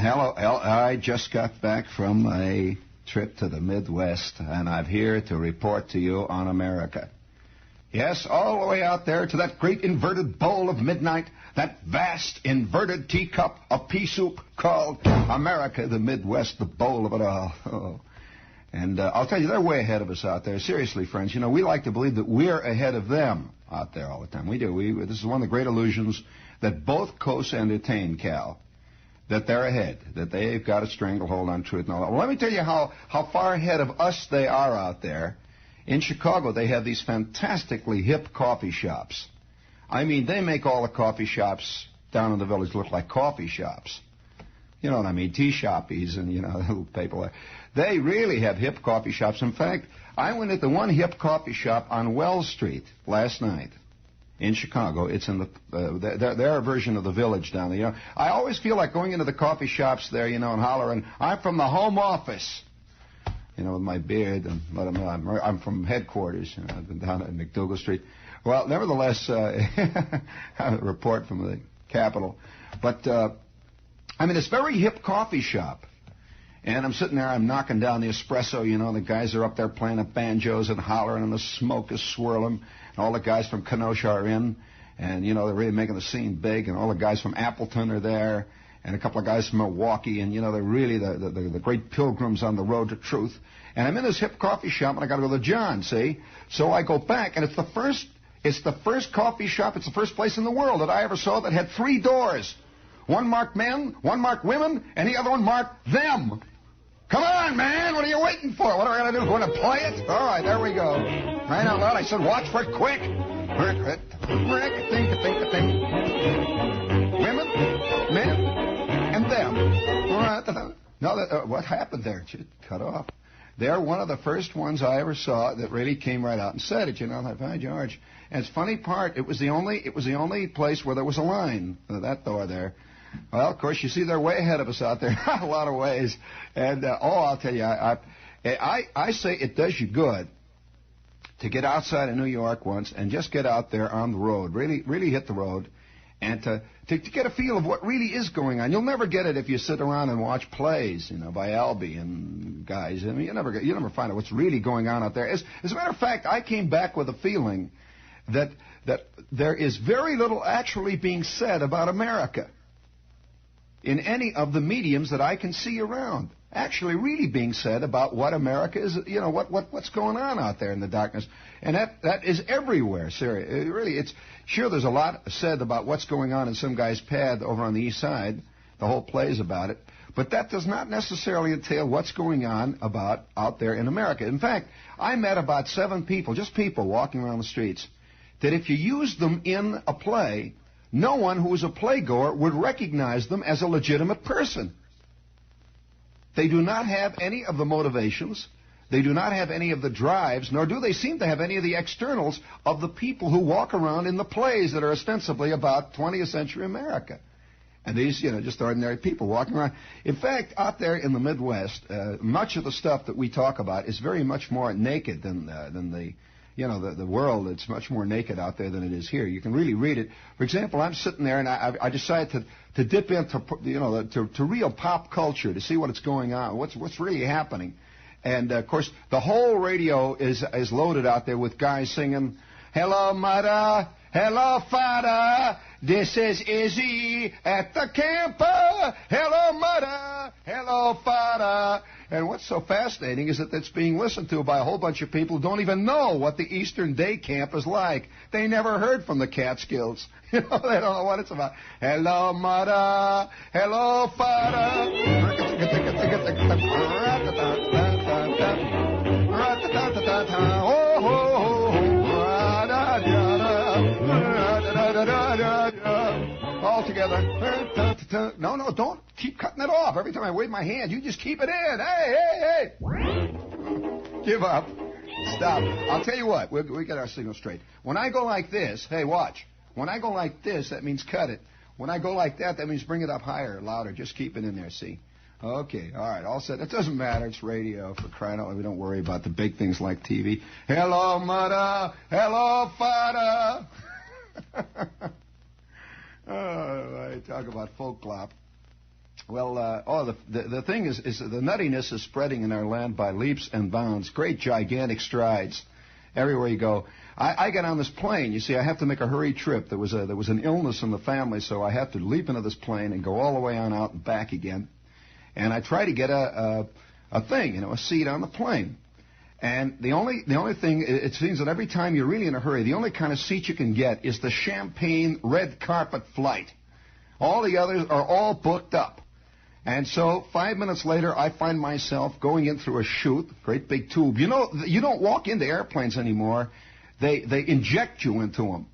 Hello. I just got back from a trip to the Midwest, and I'm here to report to you on America. Yes, all the way out there to that great inverted bowl of midnight, that vast inverted teacup of pea soup called America, the Midwest, the bowl of it all. Oh. And I'll tell you, they're way ahead of us out there. Seriously, friends, you know, we like to believe that we're ahead of them out there all the time. We do. This is one of the great illusions that both coasts entertain, Cal, that they're ahead, that they've got a stranglehold on truth and all that. Well, let me tell you how far ahead of us they are out there. In Chicago, they have these fantastically hip coffee shops. I mean, they make all the coffee shops down in the village look like coffee shops. You know what I mean? Tea shoppies and, you know, little people. They really have hip coffee shops. In fact, I went into one hip coffee shop on Wells Street last night in Chicago. It's in their version of the village down there. You know, I always feel like going into the coffee shops there, you know, and hollering, "I'm from the home office." You know, with my beard, and let them know I'm from headquarters. You know, I've been down at McDougal Street. Well, nevertheless, a report from the Capitol. But, I mean, it's a very hip coffee shop. And I'm sitting there, I'm knocking down the espresso, you know, the guys are up there playing the banjos and hollering, and the smoke is swirling. And all the guys from Kenosha are in, and, you know, they're really making the scene big, and all the guys from Appleton are there. And a couple of guys from Milwaukee, and, you know, they're really the great pilgrims on the road to truth. And I'm in this hip coffee shop, and I got to go to John, see? So I go back, and it's the first coffee shop, it's the first place in the world that I ever saw that had 3 doors. One marked men, one marked women, and the other one marked them. Come on, man, what are you waiting for? What am I going to do? Going to play it? All right, there we go. Right out loud, I said, watch for it quick. Women, men, and them. No, what happened there? It cut off. They're one of the first ones I ever saw that really came right out and said it. You know, like, by George. And it's funny part. It was the only place where there was a line. That door there. Well, of course, you see they're way ahead of us out there a lot of ways. And I'll tell you, I say it does you good to get outside of New York once and just get out there on the road. Really hit the road. And to get a feel of what really is going on. You'll never get it if you sit around and watch plays, you know, by Albee and guys. I mean, you never find out what's really going on out there. As a matter of fact, I came back with a feeling that there is very little actually being said about America in any of the mediums that I can see around. Actually really being said about what America is, you know, what's going on out there in the darkness. And that is everywhere, seriously. Really, sure, there's a lot said about what's going on in some guy's pad over on the east side. The whole play's about it. But that does not necessarily entail what's going on about out there in America. In fact, I met about 7 people, just people walking around the streets, that if you used them in a play, no one who was a playgoer would recognize them as a legitimate person. They do not have any of the motivations. They do not have any of the drives, nor do they seem to have any of the externals of the people who walk around in the plays that are ostensibly about 20th century America. And these, you know, just ordinary people walking around. In fact, out there in the Midwest, much of the stuff that we talk about is very much more naked than the, you know, the world. It's much more naked out there than it is here. You can really read it. For example, I'm sitting there and I decided to dip into, you know, to real pop culture to see what's going on, what's really happening. And of course, the whole radio is loaded out there with guys singing, "Hello, mother. Hello, father. This is Izzy at the camper. Hello, mother. Hello, father." And what's so fascinating is that it's being listened to by a whole bunch of people who don't even know what the Eastern Day Camp is like. They never heard from the Catskills. You know, they don't know what it's about. Hello, mother. Hello, father. All together. No, don't keep cutting it off. Every time I wave my hand, you just keep it in. Hey. Give up. Stop. I'll tell you what. We get our signal straight. When I go like this, hey, watch. When I go like this, that means cut it. When I go like that, that means bring it up higher, louder. Just keep it in there, see? Okay, all right, all set. It doesn't matter. It's radio, for crying out loud. We don't worry about the big things like TV. Hello, mother. Hello, father. Oh, I talk about folklore. The thing is the nuttiness is spreading in our land by leaps and bounds, great gigantic strides, everywhere you go. I got on this plane. You see, I have to make a hurried trip. There was an illness in the family, so I have to leap into this plane and go all the way on out and back again. And I try to get a seat on the plane. And the only thing, it seems that every time you're really in a hurry, the only kind of seat you can get is the champagne red carpet flight. All the others are all booked up. And so 5 minutes later, I find myself going in through a chute, great big tube. You know, you don't walk into airplanes anymore. They inject you into them.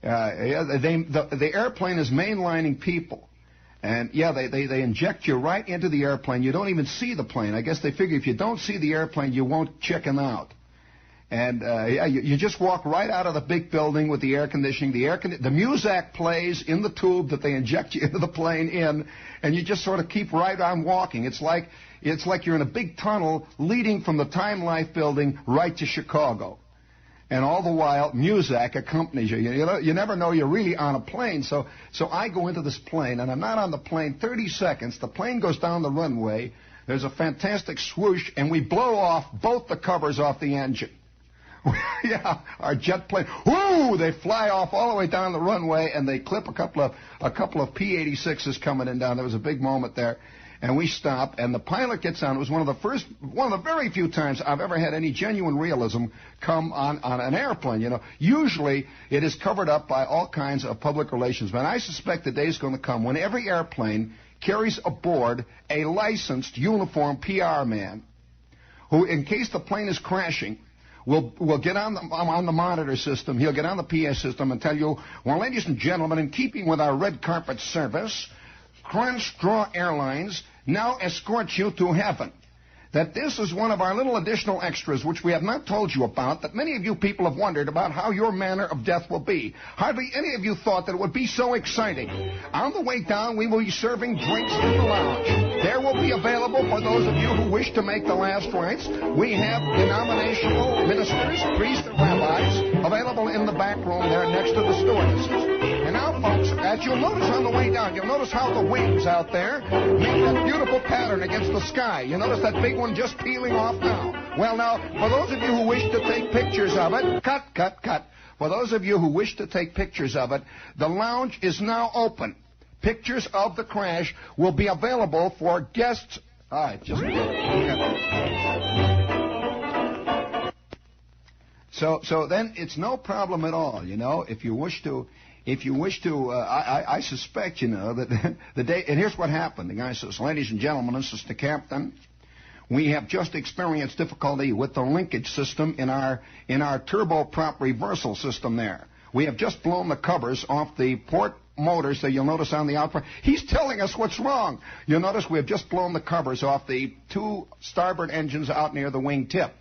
The airplane is mainlining people. And, they inject you right into the airplane. You don't even see the plane. I guess they figure if you don't see the airplane, you won't chicken out. And, you just walk right out of the big building with the air conditioning. The music plays in the tube that they inject you into the plane in, and you just sort of keep right on walking. It's like you're in a big tunnel leading from the Time Life building right to Chicago. And all the while, music accompanies you. You never know you're really on a plane. So I go into this plane, and I'm not on the plane 30 seconds. The plane goes down the runway. There's a fantastic swoosh, and we blow off both the covers off the engine. Yeah, our jet plane. Whoo! They fly off all the way down the runway, and they clip a couple of P-86s coming in down. There was a big moment there. And we stop, and the pilot gets on. It was one of the very few times I've ever had any genuine realism come on an airplane. You know, usually it is covered up by all kinds of public relations. But I suspect the day's going to come when every airplane carries aboard a licensed uniformed PR man, who, in case the plane is crashing, will get on the monitor system. He'll get on the PA system and tell you, well, ladies and gentlemen, in keeping with our red carpet service, Crunch Straw Airlines now escorts you to heaven. That this is one of our little additional extras which we have not told you about, that many of you people have wondered about how your manner of death will be. Hardly any of you thought that it would be so exciting. On the way down, we will be serving drinks in the lounge. There will be available for those of you who wish to make the last rites. We have denominational ministers, priests, and rabbis available in the back room there next to the stewardesses. And now, folks, as you'll notice on the way down, you'll notice how the wings out there make that beautiful pattern against the sky. You notice that big one just peeling off now. Well, now, for those of you who wish to take pictures of it, cut. For those of you who wish to take pictures of it, the lounge is now open. Pictures of the crash will be available for guests. All right, just So then it's no problem at all, you know, if you wish to, I suspect, you know, that the day, and here's what happened. The guy says, ladies and gentlemen, this is the captain. We have just experienced difficulty with the linkage system in our turboprop reversal system there. We have just blown the covers off the port motors that you'll notice on the outfront. He's telling us what's wrong. You'll notice we have just blown the covers off the two starboard engines out near the wing tip.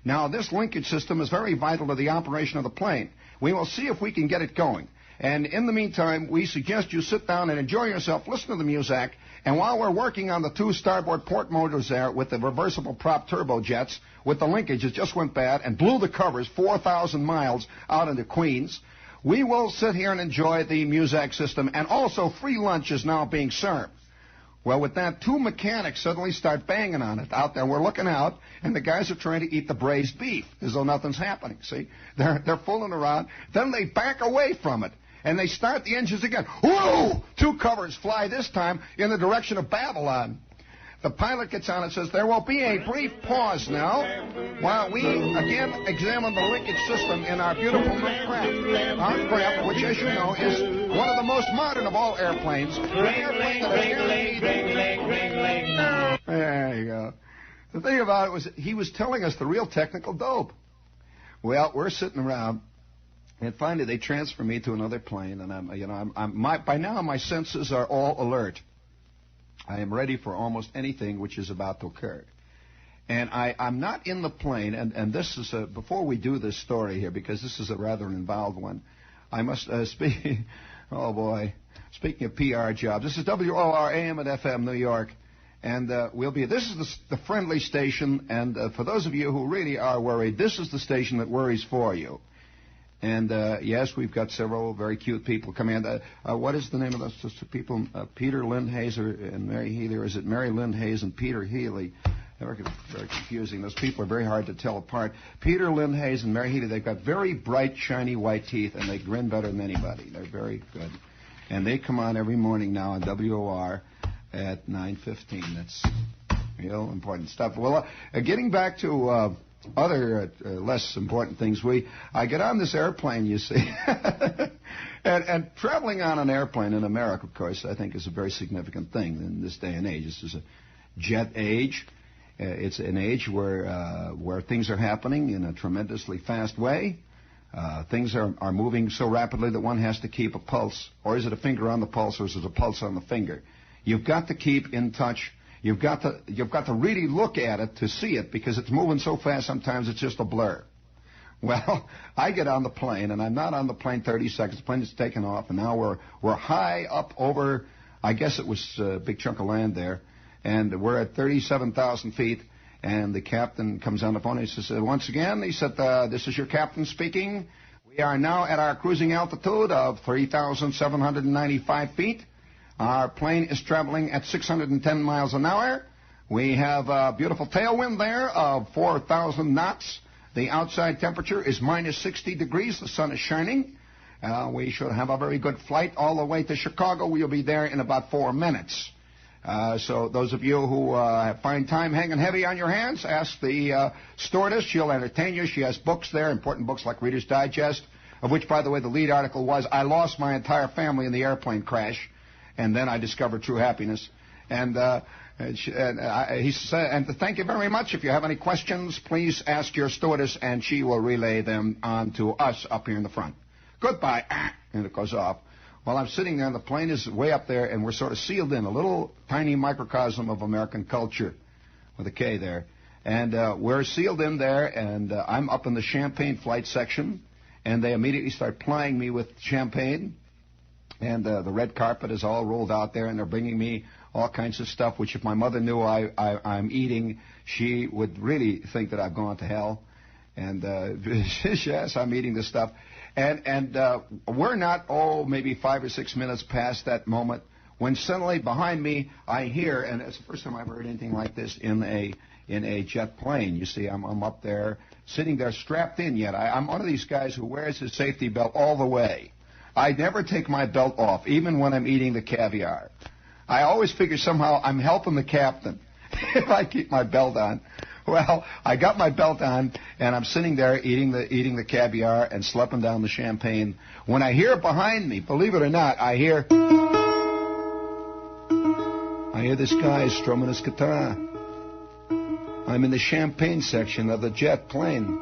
Now, this linkage system is very vital to the operation of the plane. We will see if we can get it going. And in the meantime, we suggest you sit down and enjoy yourself, listen to the music, and while we're working on the two starboard port motors there with the reversible prop turbojets, with the linkage, it just went bad and blew the covers 4,000 miles out into Queens, we will sit here and enjoy the music system, and also free lunch is now being served. Well, with that, two mechanics suddenly start banging on it out there. We're looking out, and the guys are trying to eat the braised beef as though nothing's happening, see? They're fooling around. Then they back away from it, and they start the engines again. Whoa! Two covers fly this time in the direction of Babylon. The pilot gets on and says, there will be a brief pause now while we again examine the linkage system in our beautiful new craft. Our craft, which, as you know, is one of the most modern of all airplanes. There you go. The thing about it was he was telling us the real technical dope. Well, we're sitting around, and finally they transfer me to another plane, and by now my senses are all alert. I am ready for almost anything which is about to occur. And I'm not in the plane, and this is before we do this story here, because this is a rather involved one, I must speak, oh boy, speaking of PR jobs, this is WOR AM and FM New York, and this is the friendly station, and for those of you who really are worried, this is the station that worries for you. And, yes, we've got several very cute people coming in. What is the name of those people? Peter Lindhazer and Mary Healy, or is it Mary Lindhaze and Peter Healy? Very confusing. Those people are very hard to tell apart. Peter Lindhaze and Mary Healy, they've got very bright, shiny white teeth, and they grin better than anybody. They're very good. And they come on every morning now on WOR at 9:15. That's real important stuff. Well, getting back to other less important things, I get on this airplane, you see, and traveling on an airplane in America, of course, I think is a very significant thing in this day and age. This is a jet age. It's an age where things are happening in a tremendously fast way. Things are moving so rapidly that one has to keep a pulse. Or is it a finger on the pulse, or is it a pulse on the finger? You've got to keep in touch. You've got to really look at it to see it, because it's moving so fast sometimes it's just a blur. Well, I get on the plane, and I'm not on the plane 30 seconds. The plane is taking off, and now we're high up over, I guess it was a big chunk of land there, and we're at 37,000 feet, and the captain comes on the phone, and he says, once again, he said, this is your captain speaking. We are now at our cruising altitude of 3,795 feet. Our plane is traveling at 610 miles an hour. We have a beautiful tailwind there of 4,000 knots. The outside temperature is minus 60 degrees. The sun is shining. We should have a very good flight all the way to Chicago. We'll be there in about 4 minutes. So those of you who find time hanging heavy on your hands, ask the stewardess. She'll entertain you. She has books there, important books like Reader's Digest, of which, by the way, the lead article was, I lost my entire family in the airplane crash. And then I discovered true happiness. And he said, and thank you very much. If you have any questions, please ask your stewardess, and she will relay them on to us up here in the front. Goodbye. And it goes off. While I'm sitting there, and the plane is way up there, and we're sort of sealed in, a little tiny microcosm of American culture, with a K there. And we're sealed in there, and I'm up in the champagne flight section, and they immediately start plying me with champagne. And the red carpet is all rolled out there, and they're bringing me all kinds of stuff, which if my mother knew I'm eating, she would really think that I've gone to hell. And yes, I'm eating this stuff. And we're not, maybe 5 or 6 minutes past that moment, when suddenly behind me I hear, and it's the first time I've heard anything like this in a jet plane. You see, I'm up there, sitting there strapped in yet. I'm one of these guys who wears his safety belt all the way. I never take my belt off, even when I'm eating the caviar. I always figure somehow I'm helping the captain if I keep my belt on. Well, I got my belt on, and I'm sitting there eating the caviar and slumping down the champagne. When I hear behind me, believe it or not, I hear this guy strumming his guitar. I'm in the champagne section of the jet plane.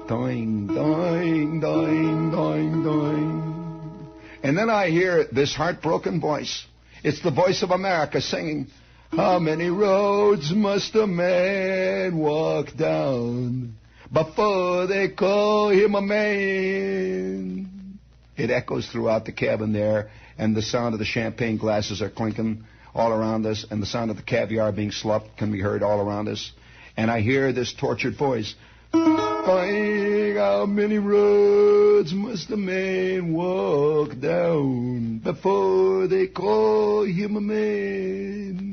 Doing, doing, doing, doing, doing. And then I hear this heartbroken voice. It's the voice of America singing, how many roads must a man walk down before they call him a man? It echoes throughout the cabin there, and the sound of the champagne glasses are clinking all around us, and the sound of the caviar being sloughed can be heard all around us. And I hear this tortured voice, how many roads must a man walk down before they call him a man?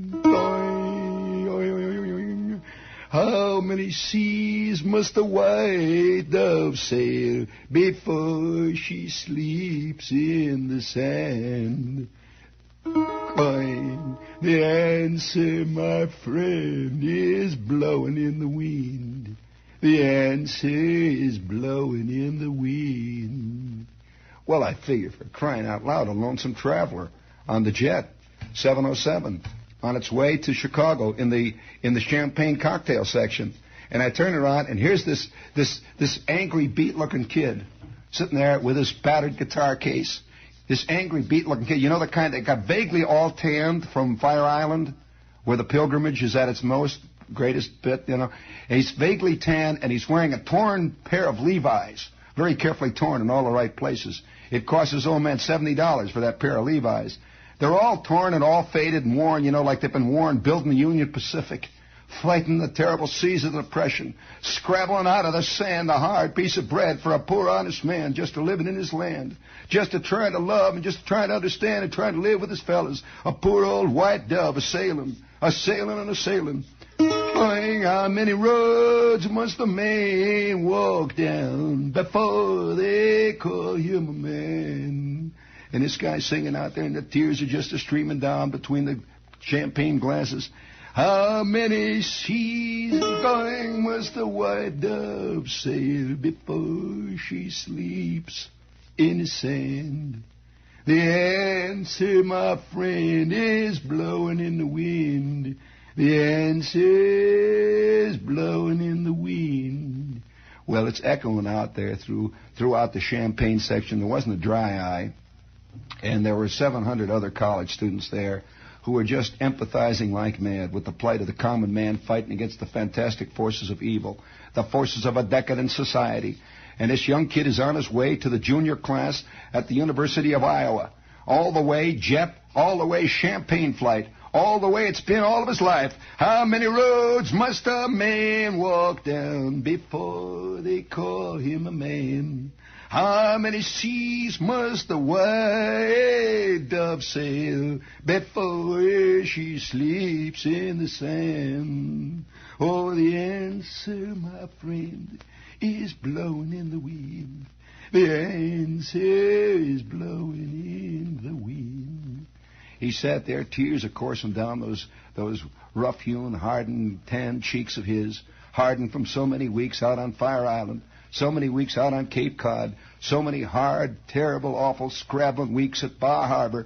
How many seas must a white dove sail before she sleeps in the sand? The answer, my friend, is blowing in the wind. The answer is blowing in the wind. Well, I figure, for crying out loud, a lonesome traveler on the jet 707 on its way to Chicago in the champagne cocktail section. And I turn around, and here's this angry, beat-looking kid sitting there with his battered guitar case. This angry, beat-looking kid, you know, the kind that got vaguely all tanned from Fire Island, where the pilgrimage is at its greatest bit, you know. And he's vaguely tanned, and he's wearing a torn pair of Levi's, very carefully torn in all the right places. It cost his old man $70 for that pair of Levi's. They're all torn and all faded and worn, you know, like they've been worn building the Union Pacific fighting the terrible seas of depression, scrabbling out of the sand a hard piece of bread for a poor honest man just to living in his land, just to try to love and just to try to understand and try to live with his fellas. A poor old white dove a-sailing and a-sailing. How many roads must a man walk down before they call him a man? And this guy's singing out there, and the tears are just a-streaming down between the champagne glasses. How many seas going must the white dove sail before she sleeps in the sand? The answer, my friend, is blowing in the wind. The answer is blowing in the wind. Well, it's echoing out there throughout the Champagne section. There wasn't a dry eye. And there were 700 other college students there who were just empathizing like mad with the plight of the common man fighting against the fantastic forces of evil, the forces of a decadent society. And this young kid is on his way to the junior class at the University of Iowa. All the way Jep, all the way Champagne flight, all the way it's been all of his life. How many roads must a man walk down before they call him a man? How many seas must the white dove sail before she sleeps in the sand? Oh, the answer, my friend, is blowing in the wind. The answer is blowing in the wind. He sat there, tears are coursing down those rough-hewn, hardened, tanned cheeks of his, hardened from so many weeks out on Fire Island, so many weeks out on Cape Cod, so many hard, terrible, awful, scrabbling weeks at Bar Harbor.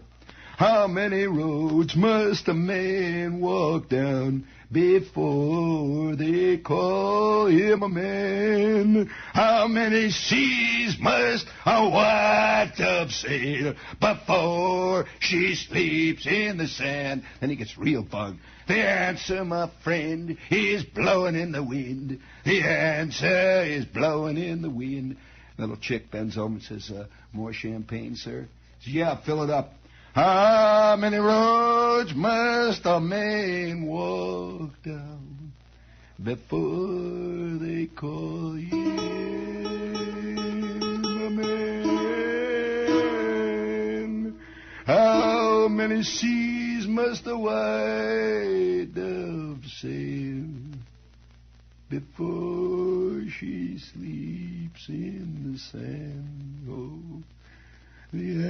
How many roads must a man walk down before they call him a man? How many seas must a white dove sail before she sleeps in the sand? Then he gets real bugged. The answer, my friend, is blowing in the wind. The answer is blowing in the wind. The little chick bends over and says, more champagne, sir? Says, yeah, fill it up. How many roads must a man walk down before they call him a man? How many seas must the white dove sail before she sleeps in the sand? Oh, the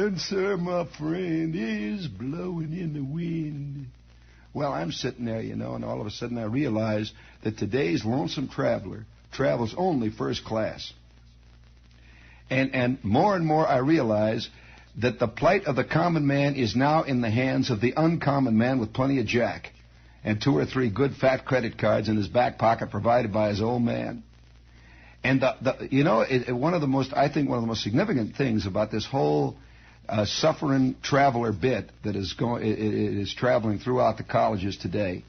answer, my friend, is blowing in the wind. Well, I'm sitting there, and all of a sudden I realize that today's lonesome traveler travels only first class. And more I realize that the plight of the common man is now in the hands of the uncommon man with plenty of jack and 2 or 3 good fat credit cards in his back pocket provided by his old man. And one of the most significant things about this whole suffering traveler bit that is traveling throughout the colleges today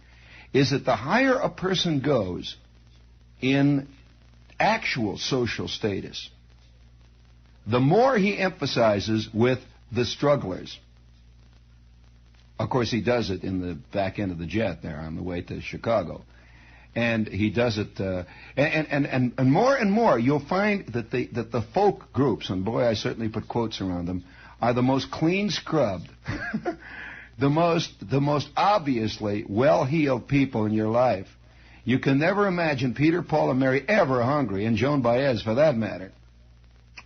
is that the higher a person goes in actual social status, the more he emphasizes with the strugglers. Of course, he does it in the back end of the jet there on the way to Chicago. And he does it, and more and more, you'll find that the folk groups, and boy, I certainly put quotes around them, are the most clean scrubbed, the most obviously well-heeled people in your life. You can never imagine Peter, Paul, and Mary ever hungry, and Joan Baez for that matter.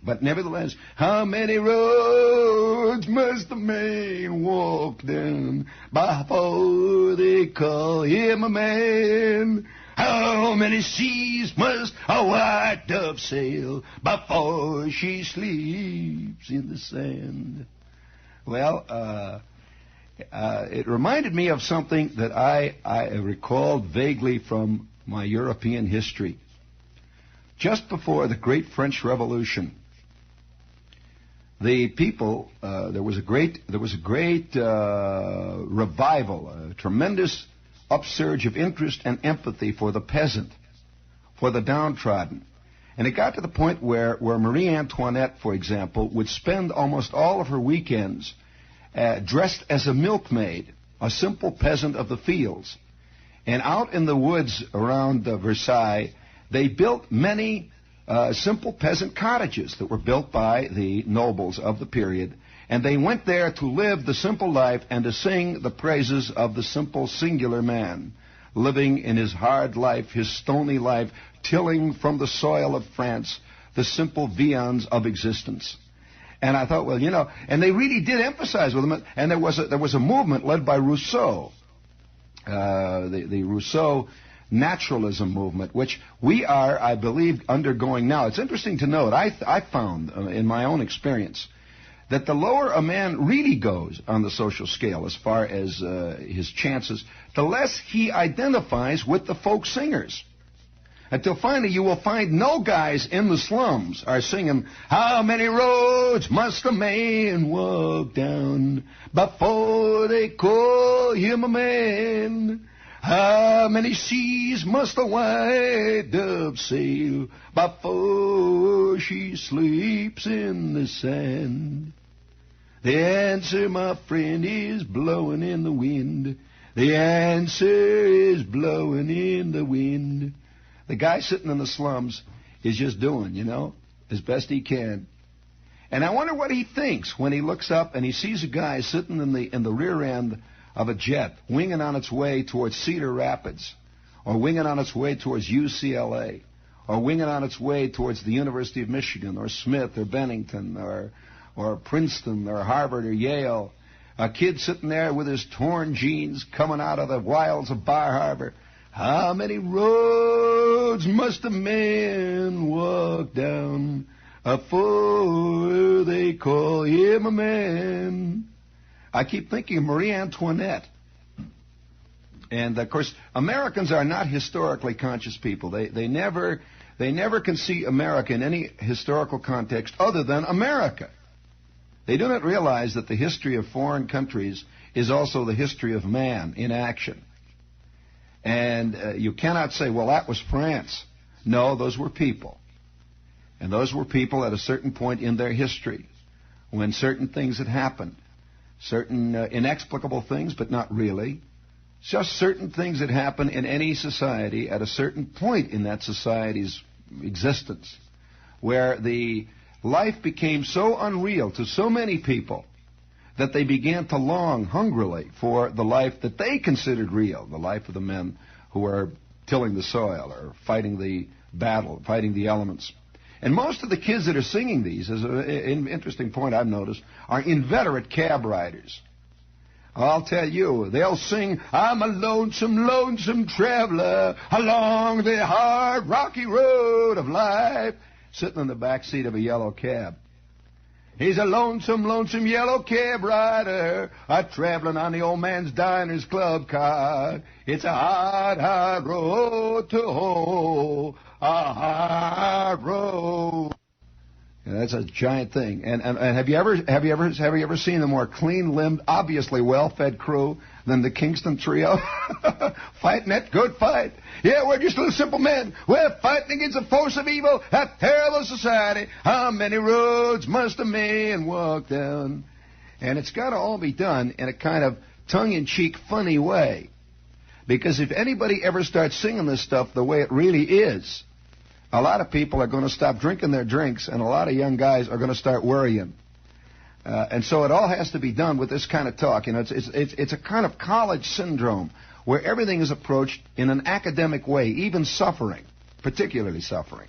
But nevertheless, how many roads must a man walk down before they call him a man? How many seas must a white dove sail before she sleeps in the sand? Well, it reminded me of something that I recalled vaguely from my European history. Just before the Great French Revolution, the people, there was a great revival, a tremendous upsurge of interest and empathy for the peasant, for the downtrodden. And it got to the point where Marie Antoinette, for example, would spend almost all of her weekends dressed as a milkmaid, a simple peasant of the fields. And out in the woods around Versailles, they built many simple peasant cottages that were built by the nobles of the period. And they went there to live the simple life and to sing the praises of the simple singular man, living in his hard life, his stony life, tilling from the soil of France the simple viands of existence. And I thought, well, you know, and they really did emphasize with them. And there was a movement led by Rousseau, the Rousseau naturalism movement, which we are, I believe, undergoing now. It's interesting to note, I found in my own experience, that the lower a man really goes on the social scale as far as his chances, the less he identifies with the folk singers. Until finally you will find no guys in the slums are singing, how many roads must a man walk down before they call him a man? How many seas must a white dove sail before she sleeps in the sand? The answer, my friend, is blowing in the wind. The answer is blowing in the wind. The guy sitting in the slums is just doing, you know, as best he can. And I wonder what he thinks when he looks up and he sees a guy sitting in the rear end of a jet, winging on its way towards Cedar Rapids, or winging on its way towards UCLA, or winging on its way towards the University of Michigan, or Smith, or Bennington, or Princeton, or Harvard, or Yale. A kid sitting there with his torn jeans coming out of the wilds of Bar Harbor. How many roads must a man walk down before they call him a man? I keep thinking of Marie Antoinette. And, of course, Americans are not historically conscious people. They never can see America in any historical context other than America. They do not realize that the history of foreign countries is also the history of man in action. And you cannot say, well, that was France. No, those were people. And those were people at a certain point in their history when certain things had happened. Certain inexplicable things, but not really. Just certain things that happen in any society at a certain point in that society's existence, where the life became so unreal to so many people that they began to long hungrily for the life that they considered real, the life of the men who are tilling the soil or fighting the battle, fighting the elements. And most of the kids that are singing these, as an interesting point I've noticed, are inveterate cab riders. I'll tell you, they'll sing, I'm a lonesome, lonesome traveler along the hard, rocky road of life, sitting in the back seat of a yellow cab. He's a lonesome, lonesome yellow cab rider, traveling on the old man's diner's club car. It's a hard, hard road to hoe, a hard road. Yeah, that's a giant thing. And have you ever seen a more clean-limbed, obviously well-fed crew than the Kingston Trio? Fighting that good fight. Yeah, we're just little simple men. We're fighting against the force of evil, that terrible society. How many roads must a man walk down? And it's got to all be done in a kind of tongue-in-cheek, funny way. Because if anybody ever starts singing this stuff the way it really is, a lot of people are going to stop drinking their drinks, and a lot of young guys are going to start worrying. And so it all has to be done with this kind of talk. You know, it's a kind of college syndrome where everything is approached in an academic way, even suffering, particularly suffering.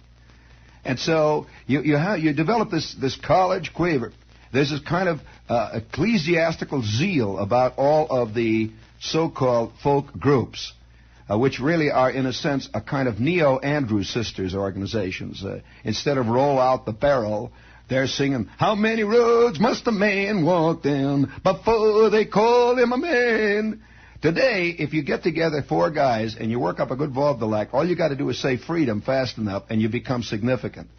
And so you develop this college quaver. There's this kind of ecclesiastical zeal about all of the so-called folk groups, which really are, in a sense, a kind of neo-Andrew Sisters organizations. Instead of roll out the barrel, they're singing, how many roads must a man walk down before they call him a man? Today, if you get together four guys and you work up a good vaudeville act, all you got to do is say freedom fast enough and you become significant.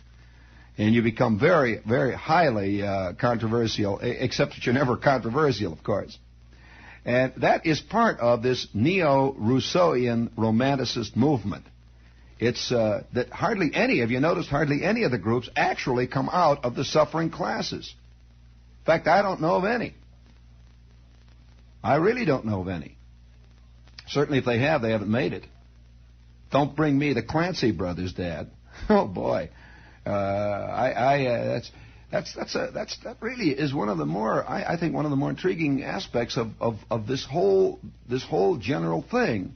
And you become very, very highly controversial, except that you're never controversial, of course. And that is part of this neo-Rousseauian romanticist movement. It's that hardly any of the groups actually come out of the suffering classes. In fact, I don't know of any. I really don't know of any. Certainly if they have, they haven't made it. Don't bring me the Clancy brothers, Dad. Oh boy, that really is one of the more, I think, one of the more intriguing aspects of this whole general thing.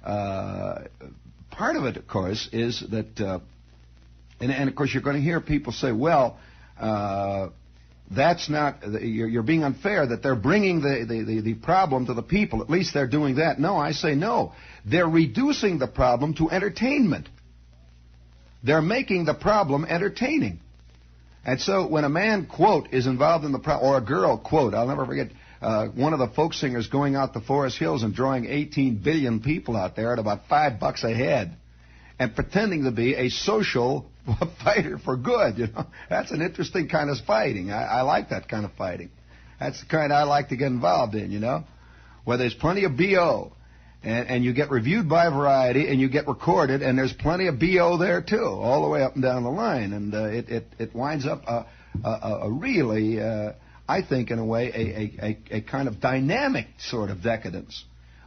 Part of it, of course, is that, and of course you're going to hear people say, well, that's not, you're being unfair that they're bringing the problem to the people. At least they're doing that. No, I say no. They're reducing the problem to entertainment. They're making the problem entertaining. And so when a man, quote, is involved in the problem, or a girl, quote, I'll never forget, one of the folk singers going out to Forest Hills and drawing 18 billion people out there at about $5 a head and pretending to be a social fighter for good, you know. That's an interesting kind of fighting. I like that kind of fighting. That's the kind I like to get involved in, you know, where there's plenty of B.O., and you get reviewed by Variety, and you get recorded, and there's plenty of B.O. there, too, all the way up and down the line. And it winds up a really, I think, in a way, a kind of dynamic sort of decadence.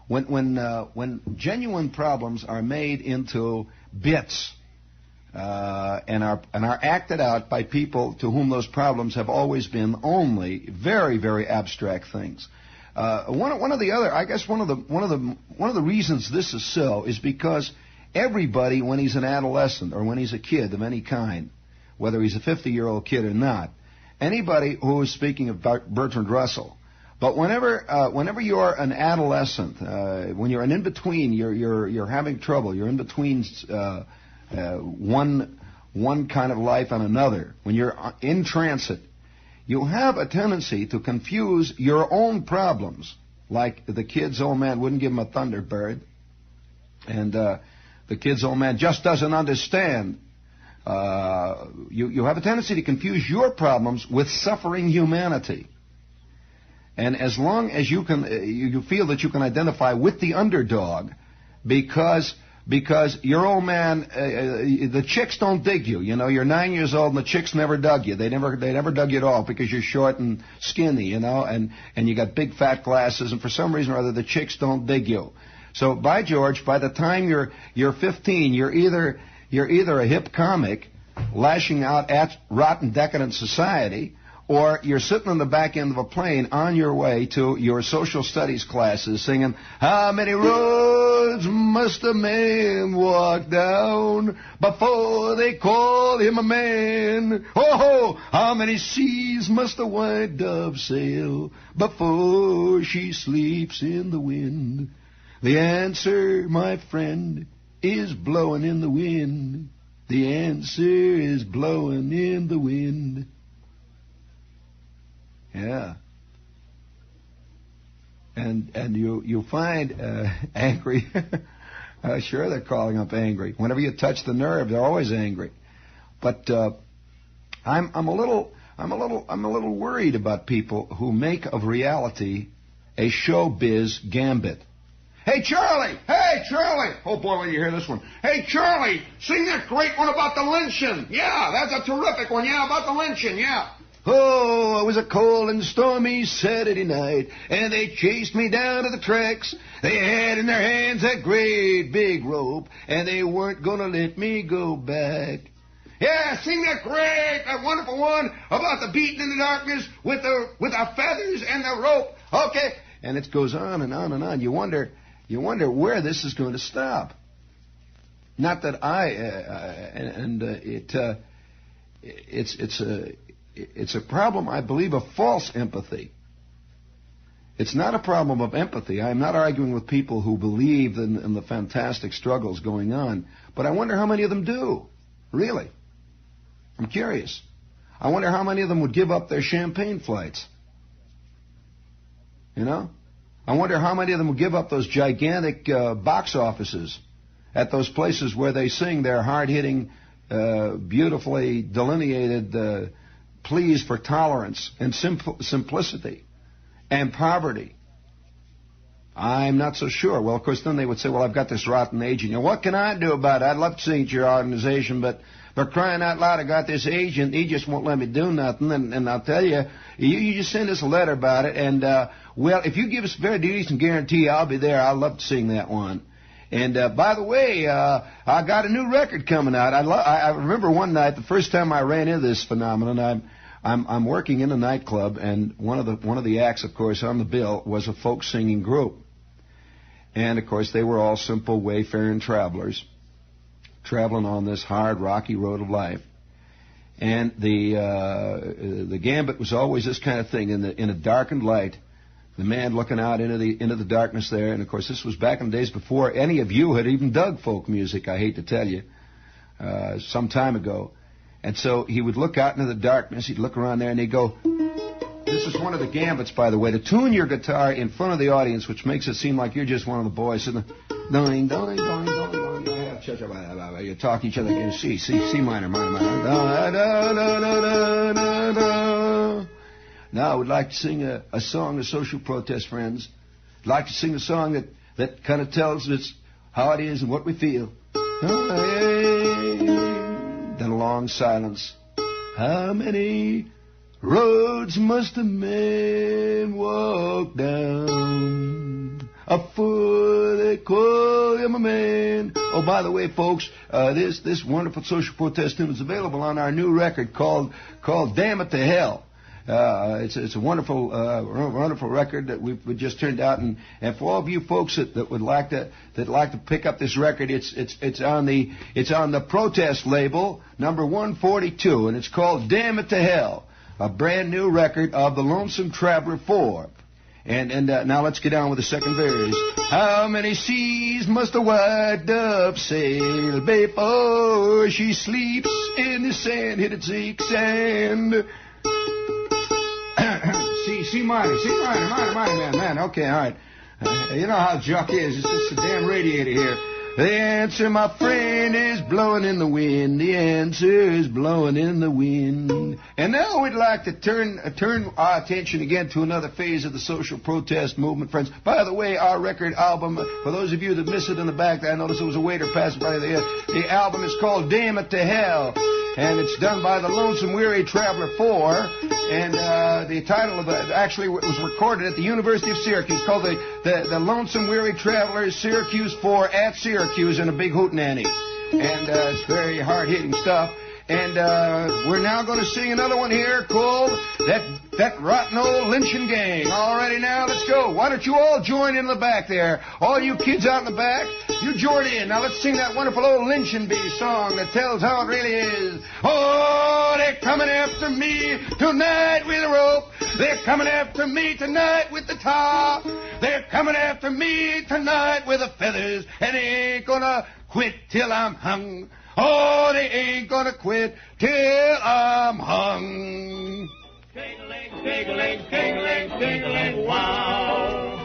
When genuine problems are made into bits and are acted out by people to whom those problems have always been only very, very abstract things. One of the reasons this is so is because everybody, when he's an adolescent or when he's a kid of any kind, whether he's a 50-year-old kid or not, anybody who is speaking of Bertrand Russell, but whenever you're an adolescent, when you're an in-between, you're having trouble. You're in between one kind of life and another. When you're in transit, you have a tendency to confuse your own problems, like the kid's old man wouldn't give him a Thunderbird, and the kid's old man just doesn't understand. You have a tendency to confuse your problems with suffering humanity. And as long as you feel that you can identify with the underdog, because your old man, the chicks don't dig you. You know, you're 9 years old and the chicks never dug you. They never dug you at all because you're short and skinny, you know, and you got big fat glasses, and for some reason or other the chicks don't dig you. So by George, by the time you're 15, you're either a hip comic lashing out at rotten decadent society, or you're sitting on the back end of a plane on your way to your social studies classes singing, "How many roads must a man walk down before they call him a man? Oh, how many seas must a white dove sail before she sleeps in the wind? The answer, my friend, is blowing in the wind. The answer is blowing in the wind." Yeah. And you find angry. Sure, they're calling up angry. Whenever you touch the nerve, they're always angry. But I'm a little worried about people who make of reality a showbiz gambit. Hey, Charlie! Hey, Charlie! Oh, boy, when you hear this one. Hey, Charlie, sing that great one about the lynching. Yeah, that's a terrific one. Yeah, about the lynching, yeah. Oh, it was a cold and stormy Saturday night, and they chased me down to the tracks. They had in their hands a great big rope, and they weren't going to let me go back. Yeah, sing that wonderful one about the beating in the darkness with the feathers and the rope. Okay. And it goes on and on and on. You wonder where this is going to stop. Not that it's a problem, I believe, of false empathy. It's not a problem of empathy. I'm not arguing with people who believe in the fantastic struggles going on, but I wonder how many of them do, really. I'm curious. I wonder how many of them would give up their champagne flights. You know? I wonder how many of them would give up those gigantic box offices at those places where they sing their hard-hitting, beautifully delineated pleas for tolerance and simplicity and poverty. I'm not so sure. Well, of course, then they would say, well, I've got this rotten agent. You know, what can I do about it? I'd love to see your organization, but For crying out loud, I got this agent. He just won't let me do nothing. And I'll tell you, you just send us a letter about it. And, well, if you give us a very decent guarantee, I'll be there. I'd love to sing that one. And, by the way, I got a new record coming out. I remember one night, the first time I ran into this phenomenon, I'm working in a nightclub, and one of the acts, of course, on the bill was a folk singing group. And, of course, they were all simple wayfaring travelers, traveling on this hard, rocky road of life. And the gambit was always this kind of thing. In a darkened light, the man looking out into the darkness there. And, of course, this was back in the days before any of you had even dug folk music, I hate to tell you, some time ago. And so he would look out into the darkness, he'd look around there, and he'd go, this is one of the gambits, by the way, to tune your guitar in front of the audience, which makes it seem like you're just one of the boys sitting there, doing, you talk to each other, you see, C minor, Now I would like to sing a song of social protest, friends. I'd like to sing a song that kind of tells us how it is and what we feel. Then a long silence. How many roads must a man walk down before they call him a man? Oh, by the way, folks, this wonderful social protest tune is available on our new record called Damn It to Hell. It's a wonderful record that we've just turned out, and for all of you folks that would like to pick up this record, it's on the protest label number 142, and it's called Damn It to Hell, a brand new record of the Lonesome Traveler 4. And now let's get on with the second verse. How many seas must a white dove sail before she sleeps in the sand-hidden sand? C minor, man. Okay, all right. You know how Juck is. It's just a damn radiator here. The answer, my friend, is blowing in the wind. The answer is blowing in the wind. And now we'd like to turn our attention again to another phase of the social protest movement, friends. By the way, our record album, for those of you that miss it in the back, I noticed there was a waiter passing by there. The album is called Damn It to Hell. And it's done by the Lonesome Weary Traveler 4. And the title of it actually was recorded at the University of Syracuse, called the Lonesome Weary Traveler Syracuse 4 at Syracuse in a big hootenanny. And it's very hard-hitting stuff. And we're now going to sing another one here called That Rotten Old Lynching Gang. All righty, now let's go. Why don't you all join in the back there? All you kids out in the back, you join in. Now let's sing that wonderful old lynching bee song that tells how it really is. Oh, they're coming after me tonight with a rope. They're coming after me tonight with the tar. They're coming after me tonight with the feathers. And they ain't gonna quit till I'm hung. Oh, they ain't gonna quit till I'm hung. Shake-a-ling, shake-a-ling, shake-a-ling, shake-a-ling, wow.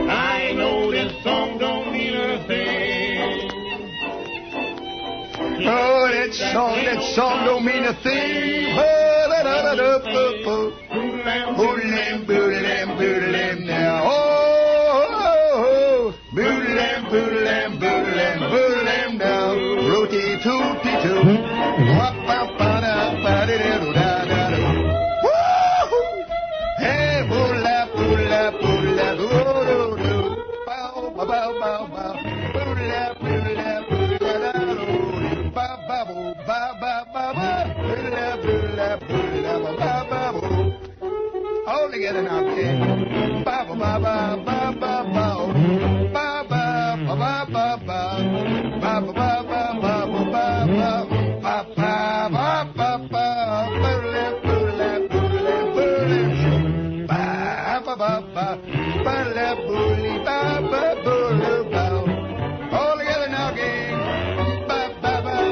I know this song don't mean a thing. Oh, that song don't mean a thing. Boodle-lam, boodle-lam, boodle-lam now. Oh, boodle-lam, boodle-lam, boodle-lam, boodle-lam now. Rooty-tooty-too. Wop-bop-ba-da-ba-da-da-da-da-da. Woo-hoo! Hey, boodle-lap, boodle-lap, boodle-lap, boodle-doo. Bow-bow-bow-bow. Boodle-lap, boodle-lap, boodle-lap-doo. Ba-ba-boo, ba-ba-ba-ba. Boodle-lap, boodle-lap, boodle-lap, ba-ba-boo. All together now, kid. Ba-ba-ba-ba-ba-ba-ba. Ba-ba-ba-ba-ba-ba. Ba-ba-ba-ba-ba-ba-ba. Ba-ba-ba-ba-ba. Boodle-lap, boodle-lap, boodle-lap, boodle-lap. Ba-ba-ba-ba. Ba-lap, boodle-ba-ba-boodle-ba. All together now, gang. Ba-ba-ba-ba-ba-ba-ba-ba.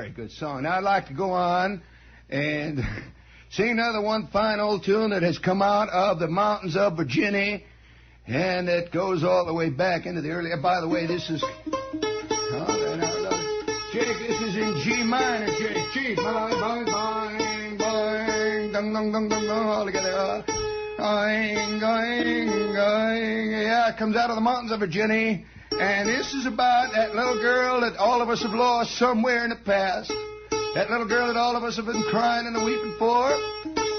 very good song. Now I'd like to go on and sing another one fine old tune that has come out of the mountains of Virginia, and it goes all the way back into the early... By the way, this is... Jake, this is in G minor, Jake. G, boing, boing, boing, boing, dong, dong, dong, dong, dong, all together. Boing, boing, boing. Yeah, it comes out of the mountains of Virginia, and this is about that little girl that all of us have lost somewhere in the past. That little girl that all of us have been crying and weeping for.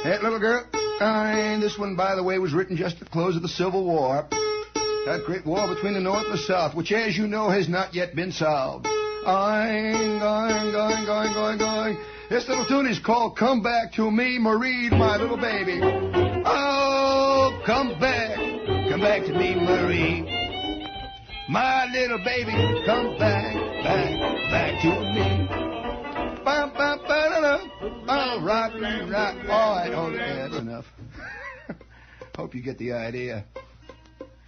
That little girl. And this one, by the way, was written just at the close of the Civil War. That great war between the North and the South, which, as you know, has not yet been solved. Going, going, going, going, going, going. This little tune is called Come Back to Me, Marie, my little baby. Oh, come back to me, Marie. My little baby, come back to me. Bum, bum, ba-da-da. Oh, rock, rock. All right, okay, that's enough. Hope you get the idea.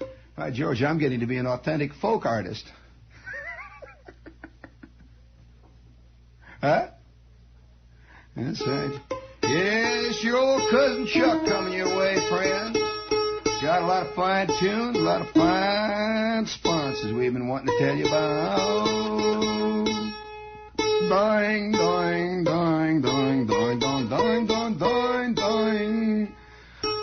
All right, George, I'm getting to be an authentic folk artist. Huh? That's right. Yes, your old cousin Chuck coming your way, friends. Got a lot of fine tunes, a lot of fine sponsors we've been wanting to tell you about. Doing, doing, doing, doing, doing, doing, doing, doing, doing, doing.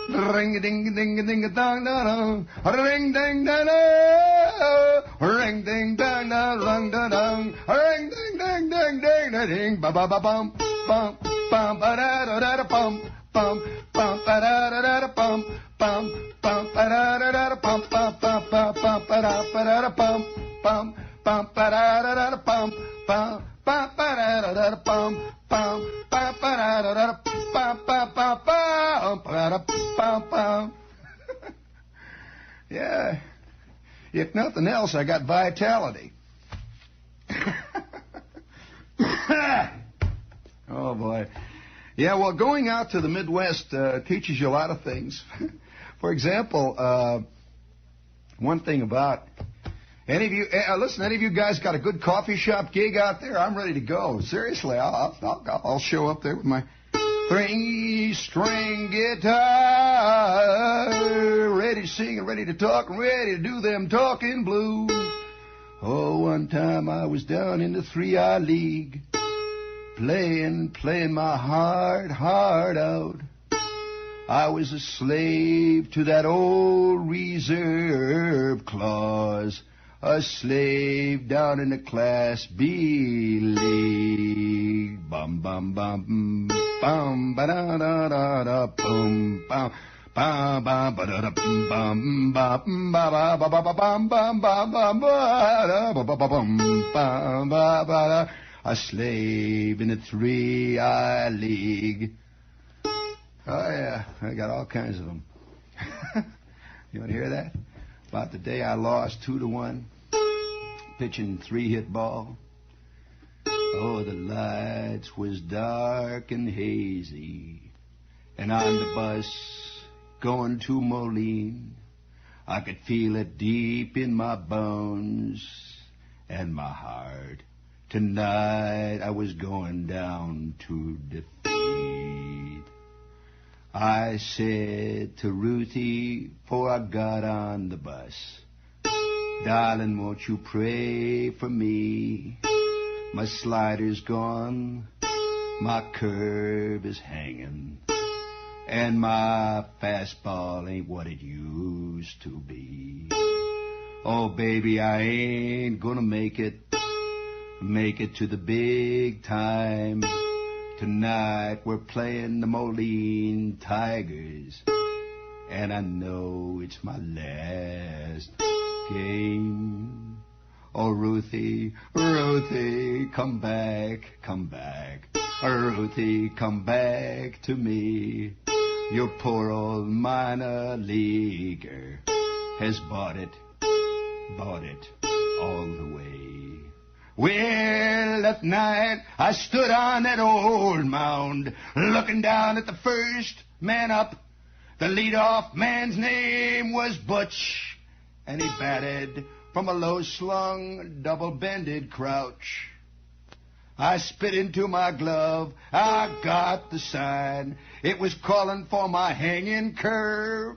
Ring a ding a ding a ding a dong da dong. Ring ding da da. Ring ding dang da rung da dong. Ring ding ding ding ding da ding ba ba ba bum bum bum ba da da da bum bum bum ba da da da bum bum bum ba da da da bum bum bum bum bum ba da da bum bum bum ba da da bum bum bum ba da da bum bum bum ba da da bum bum bum bum bum. Yeah. If nothing else, I got vitality. Oh, boy. Yeah, well, going out to the Midwest teaches you a lot of things. For example, one thing about... Any of you guys got a good coffee shop gig out there? I'm ready to go. Seriously, I'll show up there with my 3-string guitar, ready to sing and ready to talk and ready to do them talking blues. Oh, one time I was down in the 3-eye league, playing my heart out. I was a slave to that old reserve clause, a slave down in the Class B league. Bum bum bum bum ba da da da da bum bum bum bum ba da da bum bum bum ba ba ba ba bum bum bum bum ba da ba ba bum bum ba ba da. A slave in the 3-eye league. Oh yeah, I got all kinds of them. You want to hear that? About the day I lost 2-1, pitching 3-hit ball. Oh, the lights was dark and hazy, and on the bus going to Moline, I could feel it deep in my bones and my heart. Tonight I was going down to defeat. I said to Ruthie before I got on the bus, darling, won't you pray for me? My slider's gone, my curve is hanging, and my fastball ain't what it used to be. Oh, baby, I ain't gonna make it to the big time. Tonight we're playing the Moline Tigers, and I know it's my last game. Oh, Ruthie, Ruthie, come back. Ruthie, come back to me. Your poor old minor leaguer has bought it all the way. Well, that night I stood on that old mound, looking down at the first man up. The leadoff man's name was Butch, and he batted from a low-slung, double-bended crouch. I spit into my glove, I got the sign. It was calling for my hanging curve.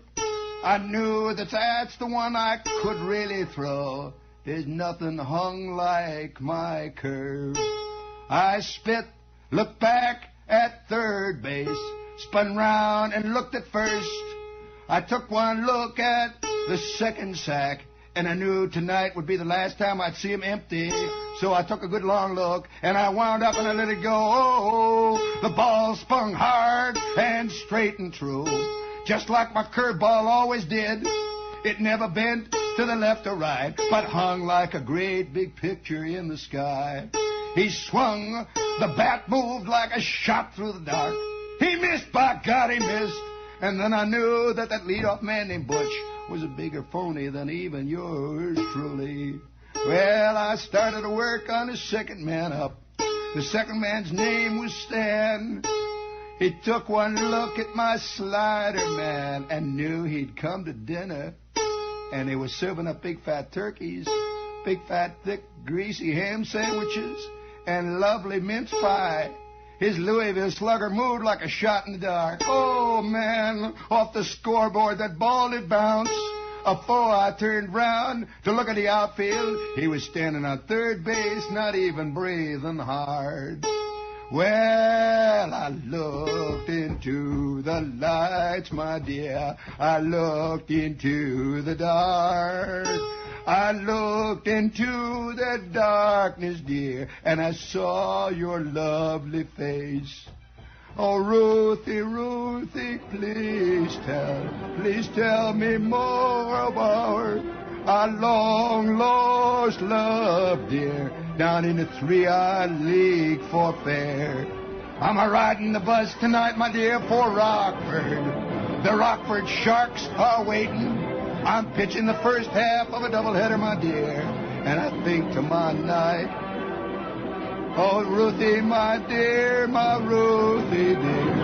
I knew that that's the one I could really throw. There's nothing hung like my curve. I spit, looked back at third base, spun round and looked at first. I took one look at the second sack, and I knew tonight would be the last time I'd see him empty. So I took a good long look, and I wound up and I let it go. Oh, the ball spun hard and straight and true, just like my curveball always did. It never bent to the left or right, but hung like a great big picture in the sky. He swung, the bat moved like a shot through the dark. He missed, by God, he missed. And then I knew that leadoff man named Butch was a bigger phony than even yours truly. Well, I started to work on the second man up. The second man's name was Stan. He took one look at my slider man and knew he'd come to dinner. And they were serving up big fat turkeys, big fat thick greasy ham sandwiches, and lovely mince pie. His Louisville slugger moved like a shot in the dark. Oh, man, off the scoreboard that ball did bounce. Afore I turned round to look at the outfield, he was standing on third base, not even breathing hard. Well, I looked into the lights, my dear. I looked into the dark. I looked into the darkness, dear, and I saw your lovely face. Oh, Ruthie, Ruthie, please tell me more about our long-lost love, dear, down in the 3-I League for fair. I'm a-riding the bus tonight, my dear, for Rockford. The Rockford Sharks are waiting. I'm pitching the first half of a doubleheader, my dear, and I think to my night, oh, Ruthie, my dear, my Ruthie, dear,